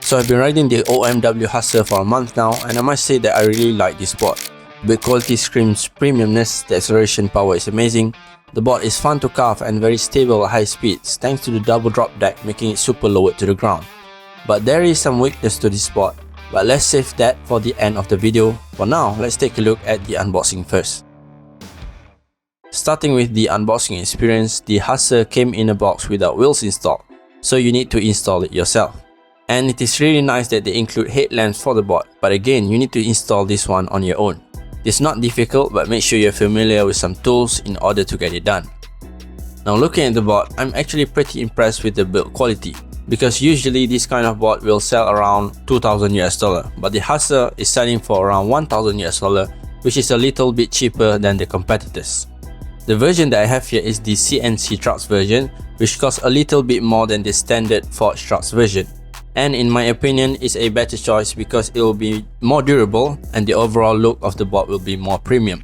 So I've been riding the OMW Hussar for a month now, and I must say that I really like this board. Build quality screams premiumness, the acceleration power is amazing, the board is fun to carve and very stable at high speeds thanks to the double drop deck making it super lowered to the ground. But there is some weakness to this board, but let's save that for the end of the video. For now, let's take a look at the unboxing first. Starting with the unboxing experience, the Hussar came in a box without wheels installed, so you need to install it yourself. And it is really nice that they include headlamps for the board, but again, you need to install this one on your own. It's not difficult, but make sure you're familiar with some tools in order to get it done. Now looking at the board, I'm actually pretty impressed with the build quality, because usually this kind of board will sell around $2,000 but the Hussar is selling for around $1,000, which is a little bit cheaper than the competitors. The version that I have here is the CNC trucks version, which costs a little bit more than the standard Forged trucks version. And in my opinion, it's a better choice because it will be more durable and the overall look of the board will be more premium.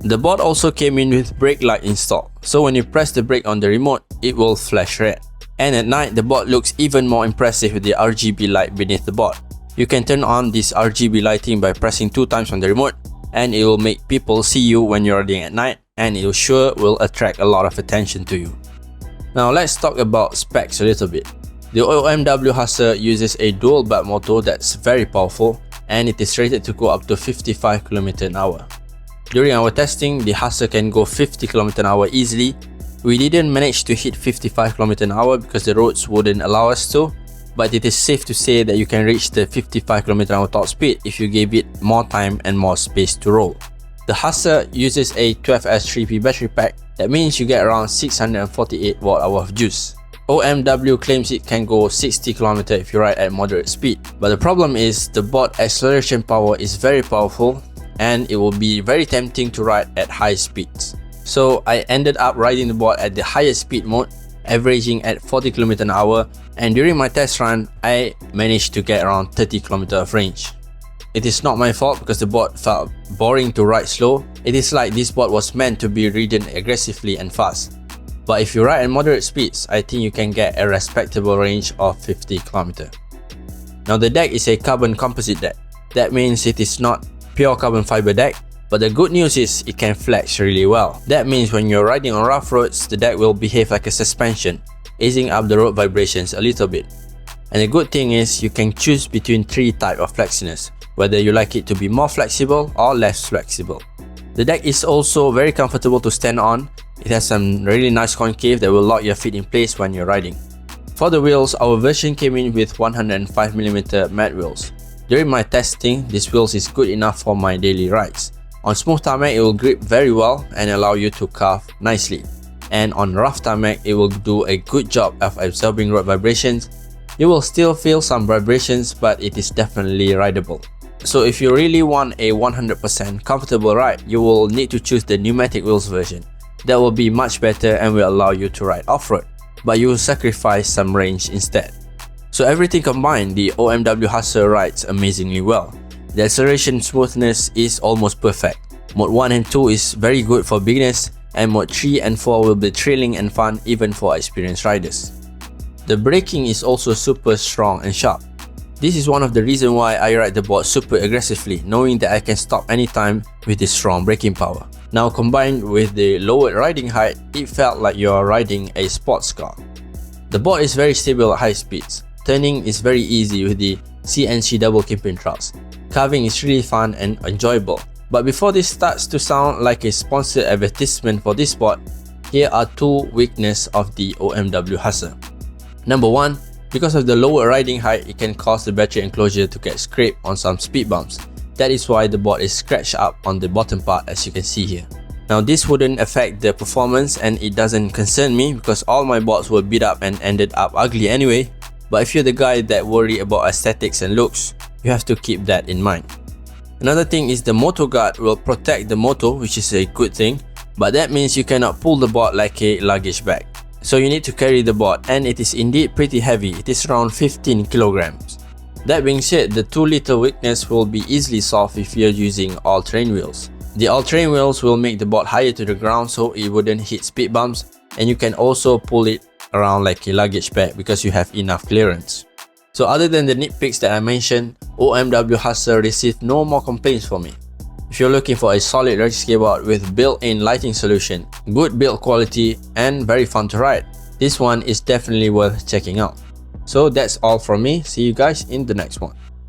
The board also came in with brake light installed, so when you press the brake on the remote, it will flash red. And at night, the board looks even more impressive with the RGB light beneath the board. You can turn on this RGB lighting by pressing 2 times on the remote, and it will make people see you when you're riding at night, and it sure will attract a lot of attention to you. Now let's talk about specs a little bit. The OMW Hussar uses a dual belt motor that's very powerful, and it is rated to go up to 55 km/h. During our testing, the Hussar can go 50 km/h easily. We didn't manage to hit 55 km/h because the roads wouldn't allow us to, but it is safe to say that you can reach the 55 km/h top speed if you gave it more time and more space to roll. The Hussar uses a 12S3P battery pack, that means you get around 648 Wh of juice. OMW claims it can go 60 km if you ride at moderate speed, but the problem is the board acceleration power is very powerful and it will be very tempting to ride at high speeds. So I ended up riding the board at the highest speed mode, averaging at 40 km/h, and during my test run, I managed to get around 30 km of range. It is not my fault because the board felt boring to ride slow. It is like this board was meant to be ridden aggressively and fast. But if you ride at moderate speeds, I think you can get a respectable range of 50 km. Now the deck is a carbon composite deck. That means it is not pure carbon fiber deck, but the good news is it can flex really well. That means when you're riding on rough roads, the deck will behave like a suspension, easing up the road vibrations a little bit. And the good thing is you can choose between 3 types of flexiness, whether you like it to be more flexible or less flexible. The deck is also very comfortable to stand on. It has some really nice concave that will lock your feet in place when you're riding. For the wheels, our version came in with 105mm matte wheels. During my testing, this wheels is good enough for my daily rides. On smooth tarmac, it will grip very well and allow you to carve nicely. And on rough tarmac, it will do a good job of absorbing road vibrations. You will still feel some vibrations, but it is definitely rideable. So if you really want a 100% comfortable ride, you will need to choose the pneumatic wheels version. That will be much better and will allow you to ride off-road, but you will sacrifice some range instead. So everything combined, the OMW Hussar rides amazingly well. The acceleration smoothness is almost perfect. Mode 1 and 2 is very good for beginners, and Mode 3 and 4 will be thrilling and fun even for experienced riders. The braking is also super strong and sharp. This is one of the reasons why I ride the board super aggressively, knowing that I can stop anytime with this strong braking power. Now combined with the lowered riding height, it felt like you are riding a sports car. The board is very stable at high speeds. Turning is very easy with the CNC double kingpin trucks. Carving is really fun and enjoyable. But before this starts to sound like a sponsored advertisement for this board, here are 2 weaknesses of the OMW Hussar. Number 1, because of the lower riding height, it can cause the battery enclosure to get scraped on some speed bumps. That is why the board is scratched up on the bottom part, as you can see here. Now this wouldn't affect the performance and it doesn't concern me because all my boards were beat up and ended up ugly anyway. But if you're the guy that worry about aesthetics and looks, you have to keep that in mind. Another thing is the motor guard will protect the motor, which is a good thing, but that means you cannot pull the board like a luggage bag. So you need to carry the board, and it is indeed pretty heavy. It is around 15 kilograms. That being said, the 2 little weakness will be easily solved if you're using all-terrain wheels. The all-terrain wheels will make the board higher to the ground so it wouldn't hit speed bumps, and you can also pull it around like a luggage bag because you have enough clearance. So other than the nitpicks that I mentioned, OMW Hussar received no more complaints from me. If you're looking for a solid electric skateboard with built-in lighting solution, good build quality, and very fun to ride, this one is definitely worth checking out. So that's all from me. See you guys in the next one.